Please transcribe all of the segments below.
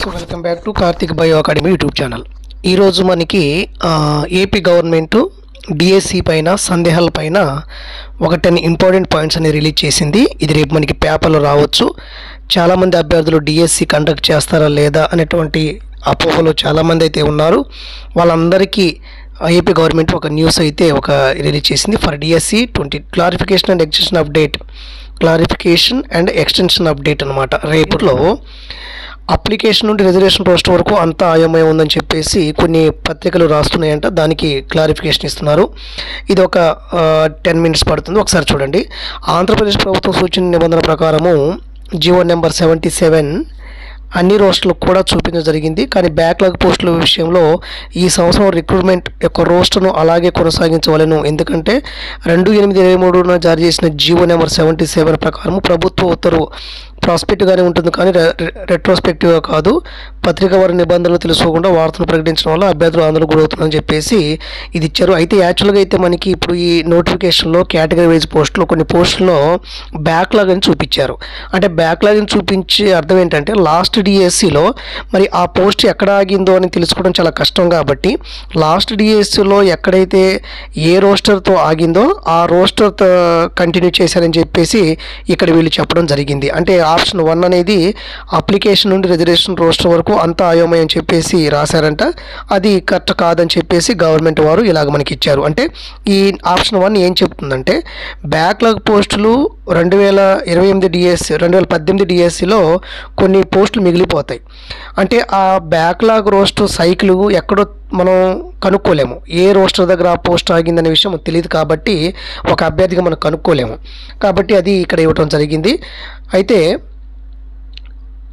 So welcome back to Karthik bio academy YouTube channel. ఈరోజు మనకి AP government DSC పైన సందేహాల పైన ఒక 10 ఇంపార్టెంట్ పాయింట్స్ అనేది రిలీజ్ చేసింది. ఇది రేపు మనకి పేపర్లో రావచ్చు. చాలామంది అభ్యర్థులు డిఎస్సి కండక్ట్ చేస్తారా లేదా అనేటువంటి అపోహలు చాలామంది అయితే ఉన్నారు. వాళ్ళందరికీ ఏపీ గవర్నమెంట్ ఒక న్యూస్ అయితే రిలీజ్ చేసింది. For DSC 20 clarification and extension update అనమాట. రేపులో అప్లికేషన్ నుండి రిజర్వేషన్ పోస్ట్ వరకు అంతా అయోమయం ఉందని చెప్పేసి కొన్ని పత్రికలు రాస్తున్నాయంట. దానికి క్లారిఫికేషన్ ఇస్తున్నారు. ఇది ఒక 10 మినిట్స్ పడుతుంది. ఒకసారి చూడండి. ఆంధ్రప్రదేశ్ ప్రభుత్వం సూచన నిబంధన ప్రకారము జీవో నెంబర్ 77 అన్ని రోస్టర్లకు కూడా చూపించడం జరిగింది. కానీ బ్యాక్లాగ్ పోస్టుల విషయంలో ఈ సంవత్సరం రిక్రూట్మెంట్ యొక్క రోస్టర్ను అలాగే కొనసాగించవలను. ఎందుకంటే 2/8/23 జారీ చేసిన జీవో నెంబర్ 77 ప్రకారం ప్రభుత్వ ఉత్తర్వు ప్రాస్పెక్టివ్గానే ఉంటుంది, కానీ రెట్రోస్పెక్టివ్గా కాదు. పత్రిక వారి నిబంధనలు తెలుసుకోకుండా వార్తలు ప్రకటించడం వల్ల అభ్యర్థులు ఆందోళన గురవుతుందని చెప్పేసి ఇది ఇచ్చారు. అయితే యాక్చువల్గా అయితే మనకి ఇప్పుడు ఈ నోటిఫికేషన్లో కేటగిరీ వైజ్ పోస్టులు కొన్ని పోస్టుల్లో బ్యాక్లాగ్ అని చూపించారు. అంటే బ్యాక్లాగ్ అని చూపించే అర్థం ఏంటంటే లాస్ట్ డిఎస్సిలో మరి ఆ పోస్ట్ ఎక్కడ ఆగిందో అని తెలుసుకోవడం చాలా కష్టం. కాబట్టి లాస్ట్ డిఎస్సిలో ఎక్కడైతే ఏ రోస్టర్తో ఆగిందో ఆ రోస్టర్ కంటిన్యూ చేశారని చెప్పేసి ఇక్కడ వీళ్ళు చెప్పడం జరిగింది. అంటే ఆప్షన్ 1 అనేది అప్లికేషన్ నుండి రిజర్వేషన్ రోస్టర్ వరకు అంతా అయోమయం చెప్పేసి రాశారంట. అది కరెక్ట్ కాదని చెప్పేసి గవర్నమెంట్ వారు ఇలాగ మనకి ఇచ్చారు. అంటే ఈ ఆప్షన్ 1 ఏం చెప్తుందంటే బ్యాక్లాగ్ పోస్టులు 2018 డిఎస్సిలో కొన్ని పోస్టులు మిగిలిపోతాయి. అంటే ఆ బ్యాక్లాగ్ రోస్టర్ సైకిల్ ఎక్కడో మనం కనుక్కోలేము. ఏ రోస్టర్ దగ్గర ఆ పోస్ట్ ఆగిందనే విషయం తెలియదు. కాబట్టి ఒక అభ్యర్థిగా మనం కనుక్కోలేము. కాబట్టి అది ఇక్కడ ఇవ్వటం జరిగింది. అయితే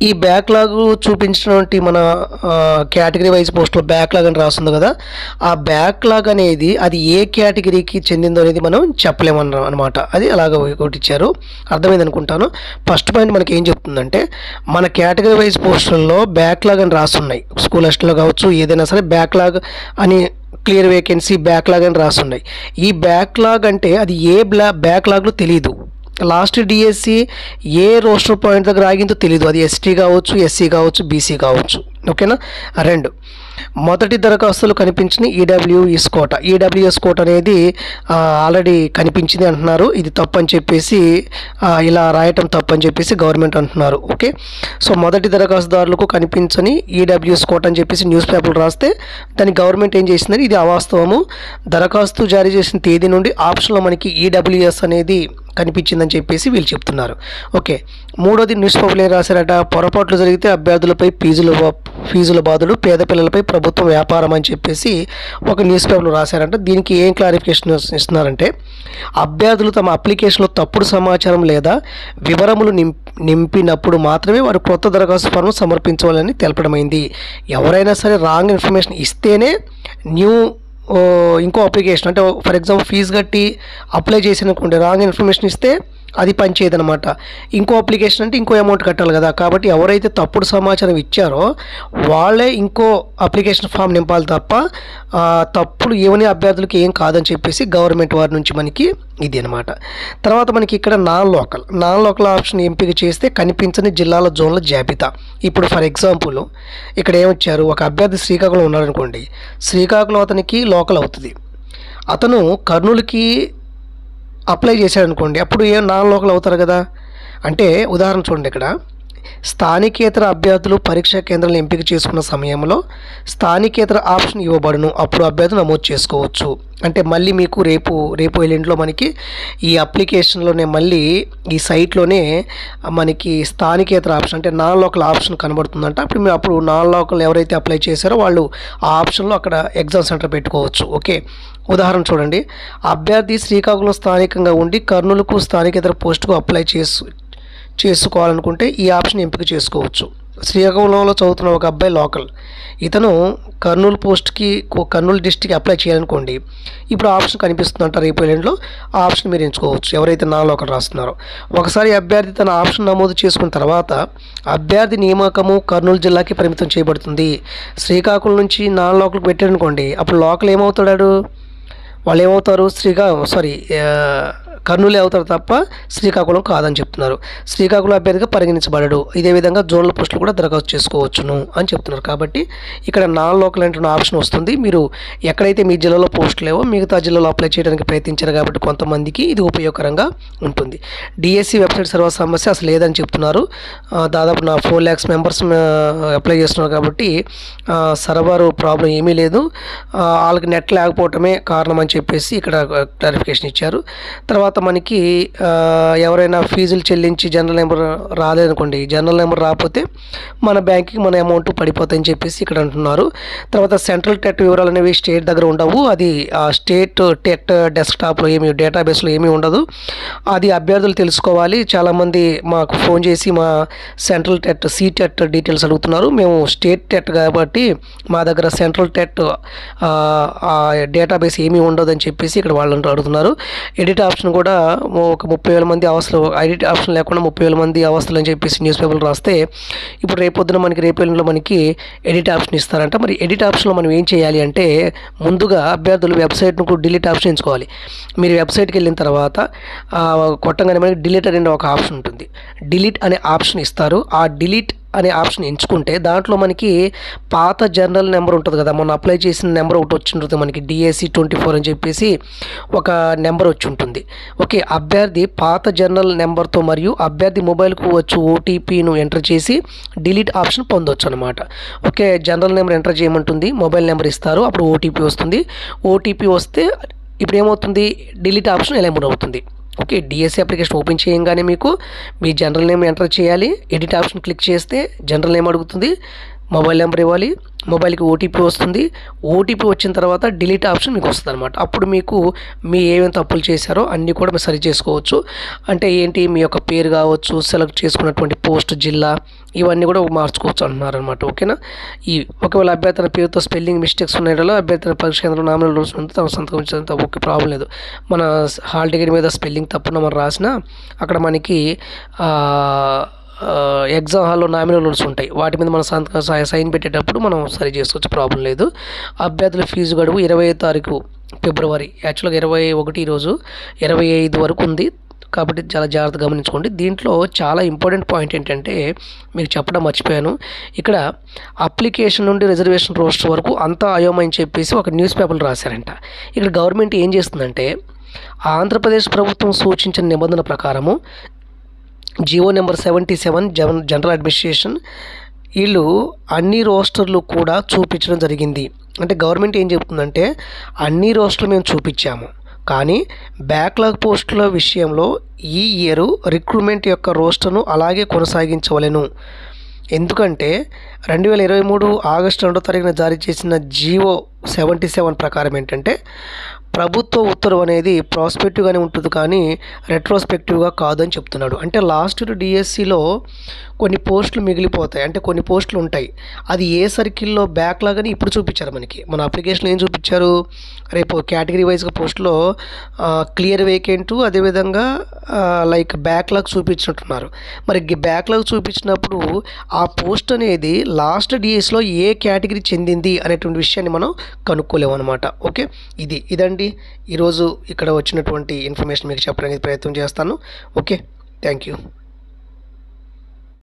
ఈ బ్యాక్లాగ్ చూపించినటువంటి మన కేటగిరీ వైజ్ పోస్టులో బ్యాక్లాగ్ అని రాస్తుంది కదా, ఆ బ్యాక్లాగ్ అనేది అది ఏ కేటగిరీకి చెందిందో అనేది మనం చెప్పలేము అనమాట. అది అలాగ ఒకటి ఇచ్చారు. అర్థమైంది అనుకుంటాను. ఫస్ట్ పాయింట్ మనకి ఏం చెప్తుందంటే మన కేటగిరీ వైజ్ పోస్టుల్లో బ్యాక్లాగ్ అని రాస్తున్నాయి. స్కూల్ అసిస్టెంట్లో కావచ్చు, ఏదైనా సరే బ్యాక్లాగ్ అని క్లియర్ వేకెన్సీ బ్యాక్లాగ్ అని రాస్తున్నాయి. ఈ బ్యాక్లాగ్ అంటే అది ఏ బ్యాక్లాగ్లో తెలియదు. లాస్ట్ డిఎస్సి ఏ రోస్టర్ పాయింట్ దగ్గర ఆగిందో తెలియదు. అది ఎస్టీ కావచ్చు, ఎస్సీ కావచ్చు, బీసీ కావచ్చు. ఓకేనా. 2 మొదటి దరఖాస్తులు కనిపించిన ఈడబ్ల్యూఎస్ కోట అనేది ఆల్రెడీ కనిపించింది అంటున్నారు. ఇది తప్పు అని చెప్పేసి ఇలా రాయటం తప్పు అని చెప్పేసి గవర్నమెంట్ అంటున్నారు. ఓకే. సో మొదటి దరఖాస్తుదారులకు కనిపించని ఈడబ్ల్యూఎస్ కోట అని చెప్పేసి న్యూస్ పేపర్లు రాస్తే దాన్ని గవర్నమెంట్ ఏం చేసిందని ఇది అవాస్తవము. దరఖాస్తు జారీ చేసిన తేదీ నుండి ఆప్షన్లో మనకి ఈడబ్ల్యూఎస్ అనేది కనిపించిందని చెప్పేసి వీళ్ళు చెప్తున్నారు. ఓకే. 3వది న్యూస్ పేపర్లు ఏం రాశారట, పొరపాట్లు జరిగితే అభ్యర్థులపై ఫీజుల బాధలు, పేద పిల్లలపై ప్రభుత్వం వ్యాపారం అని చెప్పేసి ఒక న్యూస్ పేపర్లు రాశారంట. దీనికి ఏం క్లారిఫికేషన్ ఇస్తున్నారంటే అభ్యర్థులు తమ అప్లికేషన్లో తప్పుడు సమాచారం లేదా వివరములు నింపినప్పుడు మాత్రమే వారు కొత్త దరఖాస్తు ఫారం సమర్పించవాలని తెలపడమైంది. ఎవరైనా సరే రాంగ్ ఇన్ఫర్మేషన్ ఇస్తేనే ఇంకో అప్లికేషన్, అంటే ఫర్ ఎగ్జాంపుల్ ఫీజు కట్టి అప్లై చేసిననుకోండి, రాంగ్ ఇన్ఫర్మేషన్ ఇస్తే అది పనిచేయదనమాట. ఇంకో అప్లికేషన్ అంటే ఇంకో అమౌంట్ కట్టాలి కదా. కాబట్టి ఎవరైతే తప్పుడు సమాచారం ఇచ్చారో వాళ్ళే ఇంకో అప్లికేషన్ ఫామ్ నింపాలి తప్ప తప్పుడు ఏమని అభ్యర్థులకి ఏం కాదని చెప్పేసి గవర్నమెంట్ వారి నుంచి మనకి ఇది అనమాట. తర్వాత మనకి ఇక్కడ నాన్ లోకల్ ఆప్షన్ ఎంపిక చేస్తే కనిపించని జిల్లాల జోన్ల జాబితా. ఇప్పుడు ఫర్ ఎగ్జాంపుల్ ఇక్కడ ఏమొచ్చారు, ఒక అభ్యర్థి శ్రీకాకుళం ఉన్నారనుకోండి, శ్రీకాకుళం అతనికి లోకల్ అవుతుంది. అతను కర్నూలుకి అప్లై చేశాడు అనుకోండి, అప్పుడు నాన్ లోకల్ అవుతారు కదా. అంటే ఉదాహరణ చూడండి, ఇక్కడ స్థానికేతర అభ్యర్థులు పరీక్షా కేంద్రాలను ఎంపిక చేసుకున్న సమయంలో స్థానికేతర ఆప్షన్ ఇవ్వబడును. అప్పుడు అభ్యర్థులు నమోదు చేసుకోవచ్చు. అంటే మళ్ళీ మీకు రేపు ఎల్లుండిలో మనకి ఈ అప్లికేషన్లోనే మళ్ళీ ఈ సైట్లోనే మనకి స్థానికేతర ఆప్షన్ అంటే నాన్ లోకల్ ఆప్షన్ కనబడుతుందంట. అప్పుడు నాన్ లోకల్ ఎవరైతే అప్లై చేశారో వాళ్ళు ఆ ఆప్షన్లో అక్కడ ఎగ్జామ్ సెంటర్ పెట్టుకోవచ్చు. ఓకే. ఉదాహరణ చూడండి, అభ్యర్థి శ్రీకాకుళం స్థానికంగా ఉండి కర్నూలుకు స్థానికేతర పోస్టుకు అప్లై చేసుకోవాలనుకుంటే ఈ ఆప్షన్ ఎంపిక చేసుకోవచ్చు. శ్రీకాకుళంలో చదువుతున్న ఒక అబ్బాయి లోకల్, ఇతను కర్నూలు కర్నూలు డిస్టిక్ అప్లై చేయాలనుకోండి, ఇప్పుడు ఆప్షన్ కనిపిస్తుందంట రేపు ఎల్లుండిలో. ఆ ఆప్షన్ మీరు ఎంచుకోవచ్చు ఎవరైతే నాన్ లోకల్ రాస్తున్నారో. ఒకసారి అభ్యర్థి తన ఆప్షన్ నమోదు చేసుకున్న తర్వాత అభ్యర్థి నియామకము కర్నూలు జిల్లాకి పరిమితం చేయబడుతుంది. శ్రీకాకుళం నుంచి నాన్ లోకల్కి పెట్టారనుకోండి, అప్పుడు లోకల్ ఏమవుతాడు, వాళ్ళు ఏమవుతారు, కర్నూలు అవుతారు తప్ప శ్రీకాకుళం కాదని చెప్తున్నారు. శ్రీకాకుళం అభ్యర్థిగా పరిగణించబడడు. ఇదే విధంగా జోనల్ పోస్టులు కూడా దరఖాస్తు చేసుకోవచ్చును అని చెప్తున్నారు. కాబట్టి ఇక్కడ నాన్ లోకల్ అంటే ఆప్షన్ వస్తుంది. మీరు ఎక్కడైతే మీ జిల్లాలో పోస్టులు లేవో మిగతా జిల్లాలో అప్లై చేయడానికి ప్రయత్నించారు కాబట్టి కొంతమందికి ఇది ఉపయోగకరంగా ఉంటుంది. డిఎస్సి వెబ్సైట్ సర్వర్ సమస్య అసలు లేదని చెప్తున్నారు. దాదాపు నా 4 lakhs మెంబర్స్ అప్లై చేస్తున్నారు కాబట్టి సర్వర్ ప్రాబ్లం ఏమీ లేదు. వాళ్ళకి నెట్ లేకపోవటమే కారణం అని చెప్పేసి ఇక్కడ క్లారిఫికేషన్ ఇచ్చారు. తర్వాత మనకి ఎవరైనా ఫీజులు చెల్లించి జనరల్ నెంబర్ రాలేదనుకోండి, జనరల్ నెంబర్ రాకపోతే మన బ్యాంక్కి మన అమౌంట్ పడిపోతాయని చెప్పేసి ఇక్కడ అంటున్నారు. తర్వాత సెంట్రల్ టెట్ వివరాలు అనేవి స్టేట్ దగ్గర ఉండవు. అది స్టేట్ టెట్ డెస్క్టాప్లో ఏమి డేటాబేస్లో ఏమీ ఉండదు. అది అభ్యర్థులు తెలుసుకోవాలి. చాలామంది మాకు ఫోన్ చేసి మా సెంట్రల్ టెట్ టెట్ డీటెయిల్స్ అడుగుతున్నారు. మేము స్టేట్ టెట్ కాబట్టి మా దగ్గర సెంట్రల్ టెట్ డేటాబేస్ ఏమీ ఉండదని చెప్పేసి ఇక్కడ వాళ్ళు అడుగుతున్నారు. ఎడిట్ ఆప్షన్ కూడా ఒక 30,000 మంది అవస్థలు, ఎడిట్ ఆప్షన్ లేకుండా 30,000 మంది అవస్థలు అని చెప్పేసి న్యూస్ పేపర్లు రాస్తే ఇప్పుడు రేపొద్దున మనకి రేపేళ్ళలో మనకి ఎడిట్ ఆప్షన్ ఇస్తారంట. మరి ఎడిట్ ఆప్షన్లో మనం ఏం చేయాలి అంటే ముందుగా అభ్యర్థులు వెబ్సైట్ను డిలీట్ ఆప్షన్ ఎంచుకోవాలి. మీరు వెబ్సైట్కి వెళ్ళిన తర్వాత కొట్టంగానే మనకి డిలీట్ అనే ఒక ఆప్షన్ ఉంటుంది. డిలీట్ అనే ఆప్షన్ ఇస్తారు. ఆ డిలీట్ అనే ఆప్షన్ ఎంచుకుంటే దాంట్లో మనకి పాత జనరల్ నెంబర్ ఉంటుంది కదా, మొన్న అప్లై చేసిన నెంబర్ ఒకటి వచ్చి ఉంటుంది మనకి DAC 24 అని చెప్పేసి ఒక నెంబర్ వచ్చి ఉంటుంది. ఓకే, అభ్యర్థి పాత జనరల్ నెంబర్తో మరియు అభ్యర్థి మొబైల్కు వచ్చి OTPను ఎంటర్ చేసి డిలీట్ ఆప్షన్ పొందొచ్చు అనమాట. ఓకే, జనరల్ నెంబర్ ఎంటర్ చేయమంటుంది, మొబైల్ నెంబర్ ఇస్తారు, అప్పుడు OTP వస్తుంది. OTP వస్తే ఇప్పుడు ఏమవుతుంది, డిలీట్ ఆప్షన్ ఎనేబుల్ అవుతుంది. ఓకే, డిఎస్సి అప్లికేషన్ ఓపెన్ చేయగానే మీకు మీ జనరల్ నేమ్ ఎంటర్ చేయాలి. ఎడిట్ ఆప్షన్ క్లిక్ చేస్తే జనరల్ నేమ్ అడుగుతుంది, మొబైల్ నెంబర్ ఇవ్వాలి, మొబైల్కి OTP వస్తుంది. OTP వచ్చిన తర్వాత డిలీట్ ఆప్షన్ మీకు వస్తుంది అనమాట. అప్పుడు మీకు మీ ఏమేమి తప్పులు చేశారో అన్నీ కూడా మీరు సరి చేసుకోవచ్చు. అంటే ఏంటి, మీ యొక్క పేరు కావచ్చు, సెలెక్ట్ చేసుకున్నటువంటి పోస్ట్, జిల్లా, ఇవన్నీ కూడా మార్చుకోవచ్చు అంటున్నారు అనమాట. ఓకేనా, ఒకవేళ అభ్యర్థన పేరుతో స్పెల్లింగ్ మిస్టేక్స్ ఉన్నాయో అభ్యర్థన పరీక్ష కేంద్రం నామినల్ రూల్స్ ఉంటే తమ సంతకం ఓకే, ప్రాబ్లం లేదు. మన హాల్ టికెట్ మీద స్పెల్లింగ్ తప్పున మనం రాసినా అక్కడ మనకి ఎగ్జామ్ హాల్లో నామినల్ రూల్స్ ఉంటాయి, వాటి మీద మన సైన్ పెట్టేటప్పుడు మనం సరి చేసుకోవచ్చు, ప్రాబ్లం లేదు. అభ్యర్థుల ఫీజు గడువు 25 తారీఖు ఫిబ్రవరి, యాక్చువల్గా 21 ఈరోజు 25 వరకు ఉంది కాబట్టి చాలా జాగ్రత్తగా గమనించుకోండి. దీంట్లో చాలా ఇంపార్టెంట్ పాయింట్ ఏంటంటే మీకు చెప్పడం మర్చిపోయాను, ఇక్కడ అప్లికేషన్ నుండి రిజర్వేషన్ రోస్టర్ వరకు అంతా అయోమని చెప్పేసి ఒక న్యూస్ పేపర్లు రాశారంట. ఇక్కడ గవర్నమెంట్ ఏం చేస్తుందంటే ఆంధ్రప్రదేశ్ ప్రభుత్వం సూచించిన నిబంధన ప్రకారము జియో నెంబర్ 77 జనరల్ అడ్మినిస్ట్రేషన్ వీళ్ళు అన్ని రోస్టర్లు కూడా చూపించడం జరిగింది. అంటే గవర్నమెంట్ ఏం చెప్తుందంటే అన్ని రోస్టర్లు మేము చూపించాము, కానీ బ్యాక్లాగ్ పోస్టుల విషయంలో ఈ ఇయర్ రిక్రూట్మెంట్ యొక్క రోస్టర్ను అలాగే కొనసాగించవలెను. ఎందుకంటే 2023 ఆగస్టు 2వ తారీఖున జారీ చేసిన జియో 77 ప్రకారం ఏంటంటే ప్రభుత్వ ఉత్తర్వు అనేది ప్రాస్పెక్టివ్గానే ఉంటుంది కానీ రెట్రోస్పెక్టివ్గా కాదని చెప్తున్నాడు. అంటే లాస్ట్ డిఎస్సిలో కొన్ని పోస్టులు మిగిలిపోతాయి, అంటే కొన్ని పోస్టులు ఉంటాయి, అది ఏ సర్కిల్లో బ్యాక్లాగ్ అని ఇప్పుడు చూపించారు మనకి. మన అప్లికేషన్లో ఏం చూపించారు, రేపు కేటగిరీ వైజ్గా పోస్టులో క్లియర్ వేకెంట్, అదేవిధంగా లైక్ బ్యాక్లాగ్ చూపించినట్టున్నారు. మరి బ్యాక్లాగ్ చూపించినప్పుడు ఆ పోస్ట్ అనేది లాస్ట్ డిఎస్లో ఏ కేటగిరీ చెందింది అనేటువంటి విషయాన్ని మనం కనుక్కోలేము అనమాట. ఓకే, ఇదండి ఈరోజు ఇక్కడ వచ్చినటువంటి ఇన్ఫర్మేషన్ మీకు చెప్పడానికి ప్రయత్నం చేస్తాను. Okay, thank you.